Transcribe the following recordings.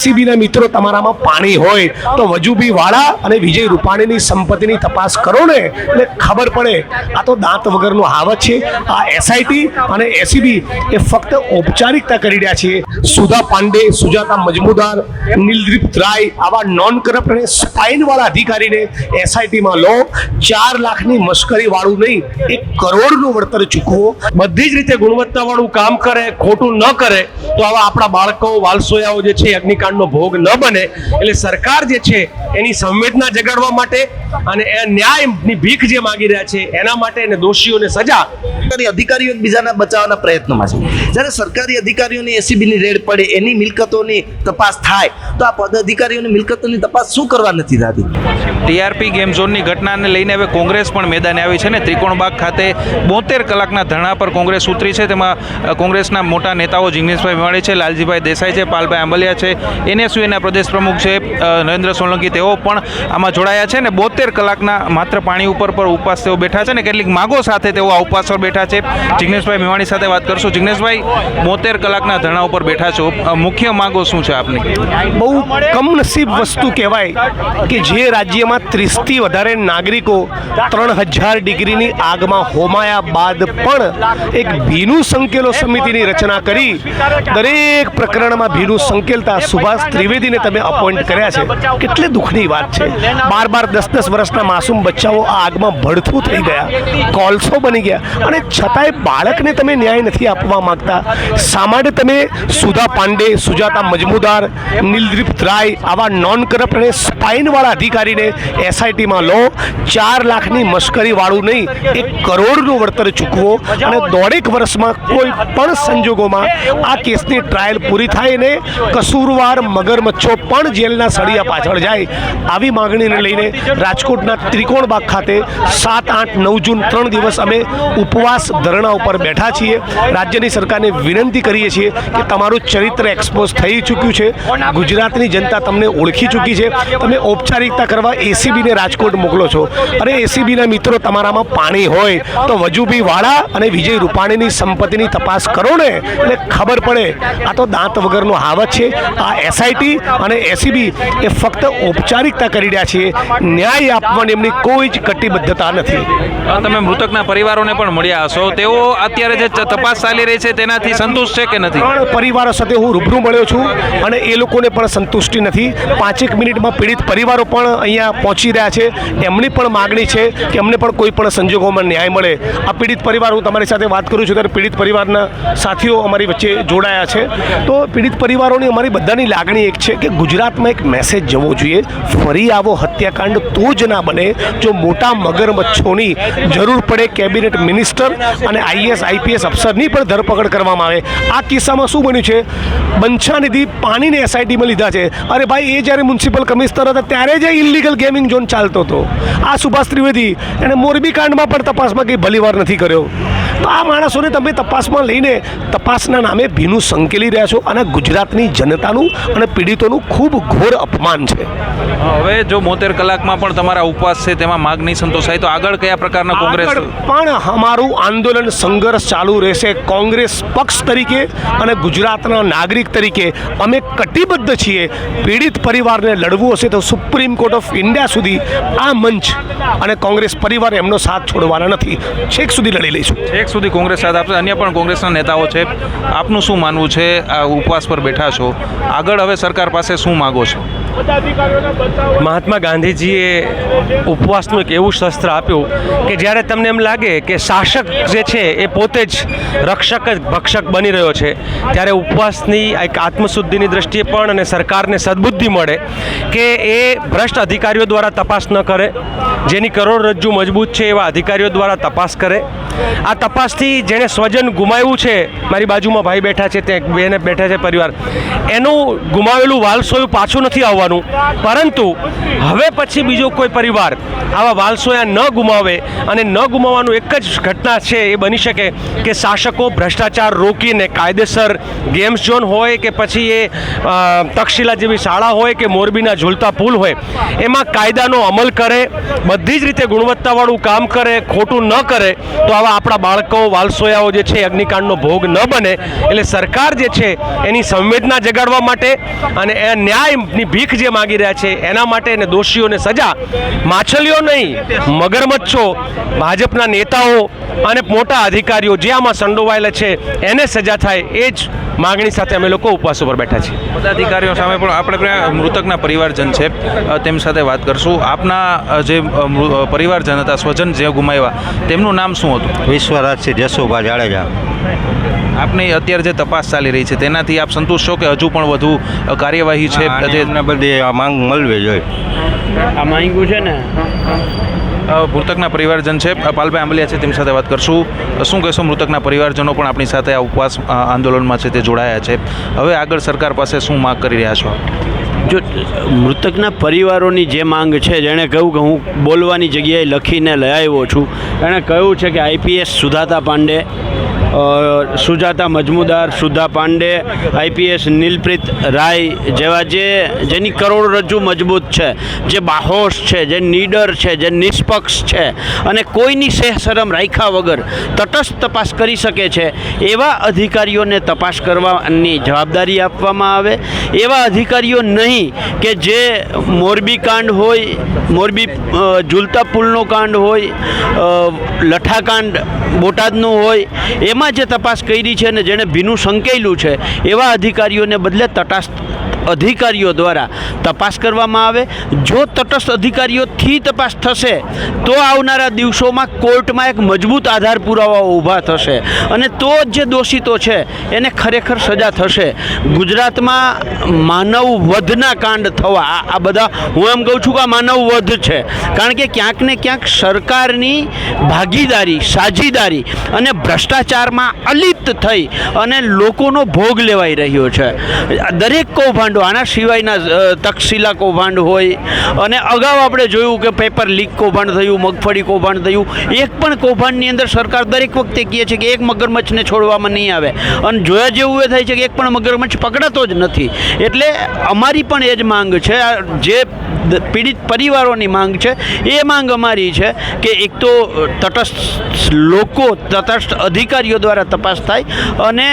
એસીબીના મિત્રો તમારામાં પાણી હોય તો વજુભી વાળા અને વિજય રૂપાણીની સંપત્તિની તપાસ કરો ને એટલે ખબર પડે. આ તો દાંત વગરનું હાવત છે. આ એસઆઈટી અને એસીબી એ ફક્ત ઔપચારિકતા કરી રહ્યા છે. સુધા પાંડે, સુજાતા મજમુદાર, નીલદીપ રાય આવા નોન કરપ્ટ અને સ્પાઇન વાળા અધિકારીને એસઆઈટીમાં લો. 4 લાખની મશ્કરી વાળું નહીં, 1 કરોડનું વળતર ચૂકવો. બધી જ રીતે ગુણવત્તા વાળું કામ કરે, ખોટું ન કરે તો આવા આપણા બાળકો વાલસોયાઓ જે છે અગ્નિકાંડનો ભોગ ન બને. એટલે સરકાર જે છે એની સંવેદના જગાડવા માટે અને એ ન્યાયની ભીખ જે માંગી રહ્યા છે એના માટે અને દોષીઓને સજા. અધિકારીઓ એકબીજાના બચાવવાના પ્રયત્નોમાં છે. જ્યારે સરકારી અધિકારીઓની એસીબીની રેડ પડે, એની મિલકતોની તપાસ થાય તો આ પદ અધિકારીઓની મિલકતોની તપાસ શું કરવા નથી થતી? ટીઆરપી ગેમ ઝોનની ઘટનાને લઈને હવે કોંગ્રેસ પણ મેદાને આવી છે ને ત્રિકોણબાગ ખાતે 72 કલાકના ધરણા પર કોંગ્રેસ ઉતરી છે. તેમાં કોંગ્રેસના મોટા નેતાઓ જિગ્નેશભાઈ મેવાણી છે, લાલજીભાઈ દેસાઈ છે, પાલભાઈ આંબલિયા છે, એનએસયુના પ્રદેશ પ્રમુખ છે નરેન્દ્ર સોલંકી, તેઓ પણ આમાં જોડાયા છે ને 72 કલાકના માત્ર પાણી ઉપર પર ઉપવાસ તેઓ બેઠા છે ને કેટલીક માગો સાથે તેઓ આ ઉપવાસ પર બેઠા છે. જિગ્નેશભાઈ મેવાણી સાથે વાત કરશું. જિગ્નેશભાઈ, 72 કલાકના ધરણા ઉપર બેઠા છો, મુખ્ય માગો શું છે આપની? બહુ કમનસીબ વસ્તુ કહેવાય કે જે રાજ્યમાં 30થી વધારે નાગરિકો 3000 ડિગ્રીની આગમાં હોમાયા બાદ પણ એક ભીનું સંકેલો સમિતિની રચના કરી દરેક પ્રકરણમાં ભીનું સંકેલતા સુભાષ ત્રિવેદીને તમે અપોઇન્ટ કર્યા છે. કેટલી દુઃખની વાત છે. 12-10 વર્ષના માસૂમ બચ્ચાઓ આ આગમાં ભડથું થઈ ગયા, કોલસો બની ગયા અને છતાંય બાળકને તમે ન્યાય નથી આપવા માંગતા. શા માટે તમે સુધા પાંડે, સુજાતા મજમુદાર, નીલદીપ રાય આવા નોન કરપ્ટ અને સ્પાઇન વાળા અધિકારીને એસઆઈટીમાં લો. 4 લાખની મશ્કરી વાળું નહીં, 1 કરોડનું વળતર ચૂકવો અને 1.5 વર્ષમાં કોઈ પણ સંજોગોમાં આ કેસની ટ્રાયલ પૂરી થાય ને કસૂરવાર મગરમચ્છો પણ જેલના સળિયા પાછળ જાય. આવી માંગણીને લઈને રાજકોટના ત્રિકોણબાગ ખાતે 7, 8, 9 જૂન 3 દિવસ અમે ઉપવાસ ધરણા ઉપર બેઠા છીએ. રાજ્યની સરકારને વિનંતી કરીએ છીએ કે તમારું ચરિત્ર એક્સપોઝ થઈ ચૂક્યું છે. ગુજરાતની જનતા તમને ઓળખી ચૂકી છે. તમે ઔપચારિકતા કરવા એસીબીને રાજકોટ મોકલો છો. અરે એસીબીના મિત્રો તમારામાં પાણી હોય તો વજુભી વાળા અને વિજય રૂપાણીની સંપત્તિની તપાસ કરો ને એટલે ખબર પડે. આ તો દાંત વગરનું હાવત છે. આ એસઆઈટી અને એસીબી એ ફક્ત ઔપચારિકતા કરી રહ્યા છે. ન્યાય આપવાની એમની કોઈ જ કટિબદ્ધતા નથી. તમે મૃતકના પરિવારોને પણ મળ્યા હશો, તેઓ અત્યારે જે તપાસ ચાલી રહી છે તેનાથી સંતુષ્ટ છે કે નથી? 3 પરિવારો સાથે હું રૂબરૂ મળ્યો છું અને એ લોકોને પણ સંતુષ્ટિ નથી. 5 મિનિટમાં પીડિત પરિવારો પણ અહીંયા પહોંચી રહ્યા છે. એમની પણ માગણી છે કે અમને પણ કોઈ પણ સંજોગોમાં ન્યાય મળે. આ પીડિત પરિવાર, હું તમારી સાથે વાત કરું છું ત્યારે પીડિત પરિવારના સાથીઓ અમારી વચ્ચે જોડાયા છે. તો પીડિત પરિવારોની અમારી બધાની લાગણી એક છે કે ગુજરાતમાં એક મેસેજ જવો જોઈએ, ફરી આવો હત્યાકાંડ તો જ ના બને. જો મોટા મગરમચ્છોની જરૂર પડે કેબિનેટ મિનિસ્ટર અને આઈએસ આઈપીએસ અફસરની પણ ધરપકડ કરવામાં આવે. આ કિસ્સામાં શું બન્યું છે, બંછાનિધિ પાણીને એસઆઈટીમાં લીધા છે. અરે ભાઈ, એ જ્યારે મ્યુનિસિપલ કમિશનર હતા ત્યારે જ ઇલીગલ ગેમિંગ ઝોન ચાલતો હતો. આ સુભાષ ત્રિવેદી એને મોરબી કાંડમાં પણ તપાસમાં કંઈ ભલીવાર નથી કર્યો. તો આ માણસોને તમે તપાસમાં લઈને તપાસના નામે ભીનું સંકેલી રહ્યા છો અને ગુજરાતની જનતાનું અને પીડિતોનું ખૂબ ઘોર અપમાન છે. હવે જો 72 કલાકમાં પણ તમારા ઉપવાસ છે તેમાં માગ નહીં સંતોષાય તો આગળ કયા પ્રકારના કોંગ્રેસ? પણ અમારું આંદોલન સંઘર્ષ ચાલુ રહેશે. કોંગ્રેસ પક્ષ તરીકે અને ગુજરાતના નાગરિક તરીકે અમે કટિબદ્ધ છીએ. પીડિત પરિવારને લડવું હશે તો સુપ્રીમ કોર્ટ ઓફ ઇન્ડિયા સુધી આ મંચ અને કોંગ્રેસ પરિવાર એમનો સાથ છોડવાના નથી. છેક સુધી લડી લઈશું. છેક સુધી કોંગ્રેસ સાથ આપશે. અન્ય પણ કોંગ્રેસના નેતાઓ છે, આપનું શું માનવું છે? આ ઉપવાસ પર બેઠા છો, આગળ હવે સરકાર પાસે શું માગો છો? મહાત્મા ગાંધીજીએ ઉપવાસનું એક એવું શસ્ત્ર આપ્યું કે જ્યારે તમને એમ લાગે કે શાસક જે છે એ પોતે જ રક્ષક જ ભક્ષક બની રહ્યો છે, ત્યારે ઉપવાસની એક આત્મશુદ્ધિની દ્રષ્ટિએ પણ અને સરકારને સદબુદ્ધિ મળે કે એ ભ્રષ્ટ અધિકારીઓ દ્વારા તપાસ ન કરે, જેની કરોડરજ્જુ મજબૂત છે એવા અધિકારીઓ દ્વારા તપાસ કરે. આ તપાસથી જેણે સ્વજન ગુમાવ્યું છે, મારી બાજુમાં ભાઈ બેઠા છે, ત્યાં બેને બેઠા છે પરિવાર, એનું ગુમાવેલું વાલસોયું પાછું નથી આવવાનું. કરવાનું, પરંતુ હવે પછી બીજો કોઈ પરિવાર આવા વાલસોયા ન ગુમાવે, અને ન ગુમાવવાનું એક જ ઘટના છે એ બની શકે કે શાસકો ભ્રષ્ટાચાર રોકીને કાયદેસર ગેમ્સ ઝોન હોય કે પછી એ તક્ષશિલા જેવી શાળા હોય કે મોરબીના ઝૂલતા પુલ હોય, એમાં કાયદાનો અમલ કરે, બધી જ રીતે ગુણવત્તાવાળું કામ કરે, ખોટું ન કરે, તો આવા આપણા બાળકો વાલસોયાઓ જે છે અગ્નિકાંડનો ભોગ ન બને. એટલે સરકાર જે છે એની સંવેદના જગાડવા માટે અને એ ન્યાયની ભીખ જે માગી રહ્યા છે એના માટે અને દોષીઓને સજા, માછલીઓ નહીં મગરમચ્છો, ભાજપના નેતાઓ અને મોટા અધિકારીઓ જે આમાં સંડોવાયેલા છે એને સજા થાય, એ જ માગણી સાથે અમે લોકો ઉપવાસ ઉપર બેઠા છીએ. પદાધિકારીઓ સામે પણ આપણે મૃતકના પરિવારજન છે તેમની સાથે વાત કરશું. આપના જે પરિવારજન હતા, સ્વજન જે ગુમાવ્યા, તેમનું નામ શું હતું? વિશ્વરાજસિંહ જસુભા જાડેજા. આપની અત્યારે જે તપાસ ચાલી રહી છે તેનાથી આપ સંતુષ્ટ છો કે હજુ પણ વધુ કાર્યવાહી છે? એમને બધી આ માંગ મળવી જોઈએ. આ માંગ્યું છે ને. મૃતકના પરિવારજન છે પાલભાઈ આંબલિયા છે, તેમની સાથે વાત કરશું. શું કહેશો? મૃતકના પરિવારજનો પણ આપણી સાથે આ ઉપવાસ આંદોલનમાં છે તે જોડાયા છે. હવે આગળ સરકાર પાસે શું માંગ કરી રહ્યા છો? જો મૃતકના પરિવારોની જે માંગ છે, જેણે કહ્યું કે હું બોલવાની જગ્યાએ લખીને લઈ આવ્યો છું, એણે કહ્યું છે કે આઈપીએસ સુધાતા પાંડે, સુજાતા મજમુદાર, સુધા પાંડે, આઈપીએસ નીલપ્રીત રાય જેવા જેની કરોડરજ્જુ મજબૂત છે, જે બાહોશ છે, જે નીડર છે, જે નિષ્પક્ષ છે અને કોઈની સહેશરમ રાખ્યા વગર તટસ્થ તપાસ કરી શકે છે, એવા અધિકારીઓને તપાસ કરવાની જવાબદારી આપવામાં આવે. એવા અધિકારીઓ નહીં કે જે મોરબી કાંડ હોય, મોરબી ઝૂલતા પુલનો કાંડ હોય, લઠ્ઠાકાંડ બોટાદનું હોય, એમાં જે તપાસ કરી છે અને જેણે ભીનું સંકેલું છે, એવા અધિકારીઓને બદલે તટસ્થ અધિકારીઓ દ્વારા તપાસ કરવામાં આવે. જો તટસ્થ અધિકારીઓથી તપાસ થશે તો આવનારા દિવસોમાં કોર્ટમાં એક મજબૂત આધાર પુરાવાઓ ઊભા થશે અને તો જ જે દોષિતો છે એને ખરેખર સજા થશે. ગુજરાતમાં માનવ વધના કાંડ થવા, આ બધા હું એમ કહું છું કે આ માનવ વધ છે, કારણ કે ક્યાંક ને ક્યાંક સરકારની ભાગીદારી, સાજીદારી અને ભ્રષ્ટાચારમાં અલિપ્ત થઈ અને લોકોનો ભોગ લેવાઈ રહ્યો છે. દરેક કૌભાંડો, આના સિવાયના તક્ષશિલા કૌભાંડ હોય, અને અગાઉ આપણે જોયું કે પેપર લીક કૌભાંડ થયું, મગફળી કૌભાંડ થયું. એક પણ કૌભાંડની અંદર સરકાર દરેક વખતે કહે છે કે એક મગરમચ્છને છોડવામાં નહીં આવે, અને જોયા જેવું એ થાય છે કે એક પણ મગરમચ્છ પકડાતો જ નથી. એટલે અમારી પણ એ જ માંગ છે, જે પીડિત પરિવારોની માંગ છે એ માંગ અમારી છે કે એક તો તટસ્થ લોકો, તટસ્થ અધિકારીઓ દ્વારા તપાસ થાય અને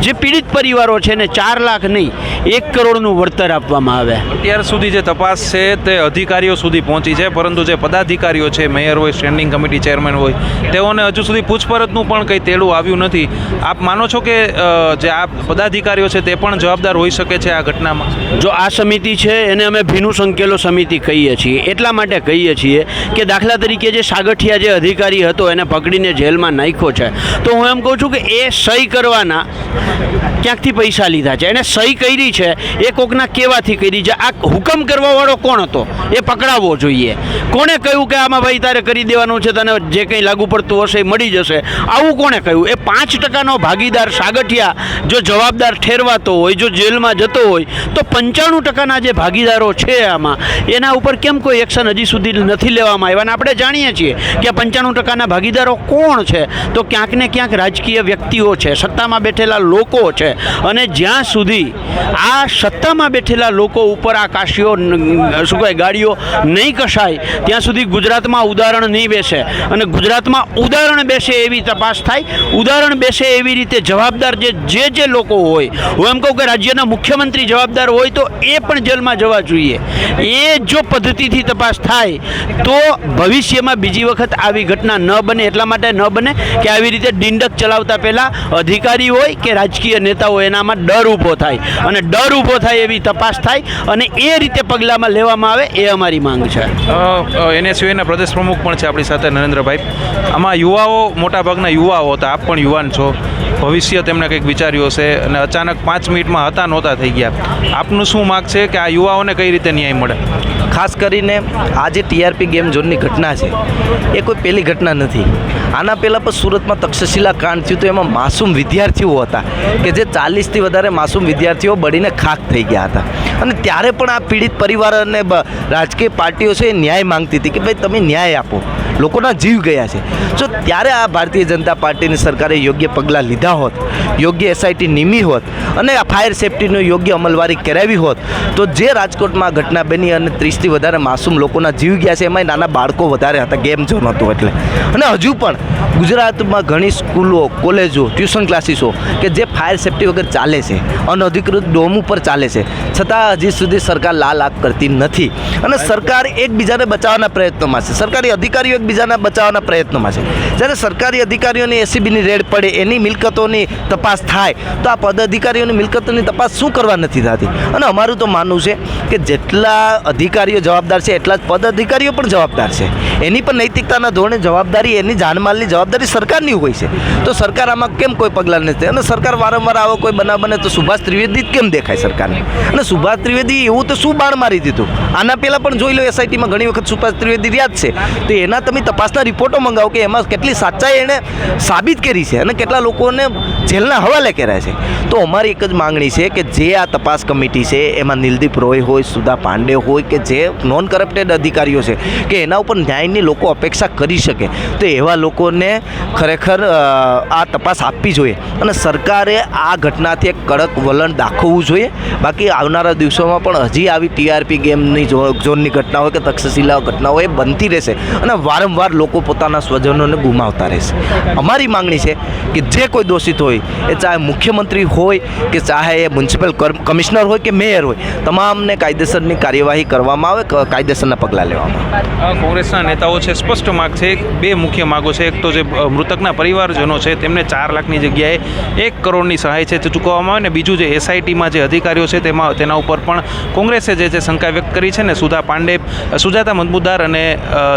જે પીડિત પરિવારો છે ને 4 લાખ નહીં 1 કરોડનું વળતર આપવામાં આવે. અત્યાર સુધી જે તપાસ છે તે અધિકારીઓ સુધી પહોંચી છે, પરંતુ જે પદાધિકારીઓ છે, મેયર હોય, સ્ટેન્ડિંગ કમિટી ચેરમેન હોય, તેઓને હજુ સુધી પૂછપરછનું પણ કંઈ તેડું આવ્યું નથી. આપ માનો છો કે જે આ પદાધિકારીઓ છે તે પણ જવાબદાર હોઈ શકે છે આ ઘટનામાં? જો આ સમિતિ છે એને અમે ભીનું સંકેલો સમિતિ કહીએ છીએ, એટલા માટે કહીએ છીએ કે દાખલા તરીકે જે સાગઠિયા જે અધિકારી હતો એને પકડીને જેલમાં નાખ્યો છે, તો હું એમ કહું છું કે એ સહી કરવાના ક્યાંકથી પૈસા લીધા છે, એને સહી કરી છે એ કોકના કહેવાથી કરી છે. આ હુકમ કરવાવાળો કોણ હતો એ પકડાવવો જોઈએ. કોણે કહ્યું કે આમાં ભાઈ તારે કરી દેવાનું છે, તને જે કંઈ લાગુ પડતું હશે એ મળી જશે, આવું કોણે કહ્યું? એ 5% ભાગીદાર સાગઠિયા જો જવાબદાર ઠેરવાતો હોય, જો જેલમાં જતો હોય, તો 95% જે ભાગીદારો છે આમાં, એના ઉપર કેમ કોઈ એક્શન હજી સુધી નથી લેવામાં આવ્યા? અને આપણે જાણીએ છીએ કે 95% ભાગીદારો કોણ છે, તો ક્યાંક ને ક્યાંક રાજકીય વ્યક્તિઓ છે, સત્તામાં બેઠેલા લોકો છે. અને જ્યાં સુધી આ સત્તામાં બેઠેલા લોકો ઉપર આ કાશીઓ શું કહે ગાડીઓ નહીં કસાય, ત્યાં સુધી ગુજરાતમાં ઉદાહરણ નહીં બેસે. અને ગુજરાતમાં ઉદાહરણ બેસે એવી તપાસ થાય, ઉદાહરણ બેસે એવી રીતે જવાબદાર જે લોકો હોય, હું એમ કહું કે રાજ્યના મુખ્યમંત્રી જવાબદાર હોય તો એ પણ જેલમાં જવા જોઈએ. એ જો પદ્ધતિથી તપાસ થાય તો ભવિષ્યમાં બીજી વખત આવી ઘટના ન બને. એટલા માટે ન બને કે આવી રીતે ડિંડક ચલાવતા પહેલાં અધિકારી હોય કે રાજકીય નેતા હોય એનામાં ડર ઊભો થાય, અને ડર ઊભો થાય એવી તપાસ થાય અને એ રીતે પગલાંમાં લેવામાં આવે, એ અમારી માંગ છે. NSUના પ્રદેશ પ્રમુખ પણ છે આપણી સાથે, નરેન્દ્રભાઈ. આમાં યુવાઓ, મોટાભાગના યુવાઓ હતા, આપ પણ યુવાન છો, ભવિષ્ય તેમણે કંઈક વિચાર્યું હશે અને અચાનક 5 મિનિટમાં હતા નહોતા થઈ ગયા. આપનું શું માગ છે કે આ યુવાઓને કઈ રીતે ન્યાય મળે? ખાસ કરીને આ જે ટીઆરપી ગેમ ઝોનની ઘટના છે એ કોઈ પહેલી ઘટના નથી. આના પહેલાં પણ સુરતમાં તક્ષશિલા કાંડ થયું તો એમાં માસૂમ વિદ્યાર્થીઓ હતા કે જે 40થી વધારે માસૂમ વિદ્યાર્થીઓ બળીને ખાખ થઈ ગયા હતા. અને ત્યારે પણ આ પીડિત પરિવાર અને રાજકીય પાર્ટીઓ છે એ ન્યાય માંગતી હતી કે ભાઈ તમે ન્યાય આપો, લોકોના જીવ ગયા છે. જો ત્યારે આ ભારતીય જનતા પાર્ટીની સરકારે યોગ્ય પગલાં લીધા હોત, યોગ્ય એસઆઈટી નિમી હોત અને આ ફાયર સેફટીનો યોગ્ય અમલવારી કરાવી હોત તો જે રાજકોટમાં ઘટના બની અને 30થી વધારે માસૂમ લોકોના જીવ ગયા છે એમાંય નાના બાળકો વધારે હતા, ગેમ ઝોન હતું એટલે. અને હજુ પણ ગુજરાતમાં ઘણી સ્કૂલો, કોલેજો, ટ્યુશન ક્લાસીસો કે જે ફાયર સેફટી વગર ચાલે છે, અનધિકૃત ડોમ ઉપર ચાલે છે, છતાં હજી સુધી સરકાર લાલ આંખ કરતી નથી. અને સરકાર એકબીજાને બચાવવાના પ્રયત્નોમાં છે, સરકારી અધિકારીઓ એકબીજાના બચાવવાના પ્રયત્નોમાં છે. જ્યારે સરકારી અધિકારીઓની એસીબીની રેડ પડે, એની મિલકતોની તપાસ થાય તો આ પદ અધિકારીઓની મિલકતોની તપાસ શું કરવા નથી થતી? અને અમારું તો માનવું છે કે જેટલા અધિકારીઓ જવાબદાર છે એટલા જ પદ અધિકારીઓ પણ જવાબદાર છે. એની પણ નૈતિકતાના ધોરણે જવાબદારી, એની જાનમાલની જવાબદારી સરકારની હોય છે. તો સરકાર આમાં કેમ કોઈ પગલાં નથી? અને સરકાર વારંવાર આવો કોઈ બનાવ બને તો સુભાષ ત્રિવેદી જ કેમ દેખાય સરકારને? અને સુભાષ ત્રિવેદી એવું તો શું બાણ મારી દીધું? આના પહેલાં પણ જોઈ લો, એસઆઈટીમાં ઘણી વખત સુભાષ ત્રિવેદી રહ્યા જ છે. તો એના તમે તપાસના રિપોર્ટો મંગાવો કે એમાં કેટલી સાચાઈ એણે સાબિત કરી છે અને કેટલા લોકોને જેલના હવાલે કર્યા છે. તો અમારી એક જ માંગણી છે કે જે આ તપાસ કમિટી છે એમાં નિલદીપ રોય હોય, સુધા પાંડે હોય કે જે નોન કરપ્ટેડ અધિકારીઓ છે કે એના ઉપર ન્યાયની લોકો અપેક્ષા કરી શકે તો એવા લોકોને ખરેખર આ તપાસ આપવી જોઈએ. અને સરકારે આ ઘટનાથી એક કડક વલણ દાખવવું જોઈએ. બાકી આવનારા દિવસોમાં પણ હજી આવી ટીઆરપી ગેમની ઝોનની ઘટના હોય કે તક્ષશિલા ઘટનાઓ એ બનતી રહેશે અને વારંવાર લોકો પોતાના સ્વજનોને ગુમાવતા રહેશે. અમારી માંગણી છે કે જે કોઈ દોષિત હોય, એ ચાહે મુખ્યમંત્રી હોય કે ચાહે એ મ્યુનિસિપલ કમિશનર હોય કે મેયર હોય, તમામને કાયદેસરની કાર્યવાહી કરવામાં આવે, કાયદેસરના પગલાં લેવામાં આવે. કોંગ્રેસના નેતાઓ છે, સ્પષ્ટ માગ છે, બે મુખ્ય માગો છે. એક તો જે મૃતકના પરિવારજનો છે તેમને 4 લાખની જગ્યાએ 1 કરોડની સહાય છે તે ચૂકવવામાં આવે. ને બીજું જે એસઆઈટીમાં જે અધિકારીઓ છે તેના ઉપર પણ કોંગ્રેસે જે સંકા વ્યક્ત કરી છે ને સુધા પાંડે, સુજાતા મજમુદાર અને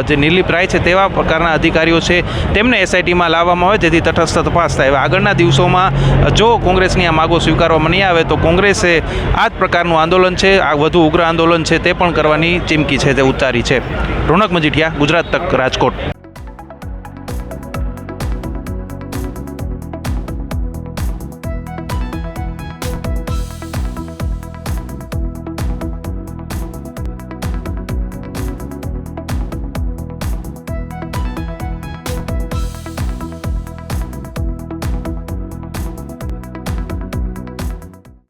જે નિર્લિપ રાય છે તેવા પ્રકારના અધિકારીઓ છે તેમને એસઆઈટીમાં લાવવામાં આવે જેથી તટસ્થ તપાસ થાય. આગળના દિવસોમાં જો કોંગ્રેસની આ માગો સ્વીકારવામાં નહીં આવે તો કોંગ્રેસે આ જ પ્રકારનું આંદોલન છે, આ વધુ ઉગ્ર આંદોલન છે તે પણ કરવાની ચીમકી છે તે ઉચ્ચારી છે. રોનક મજીઠિયા, ગુજરાત તક, રાજકોટ.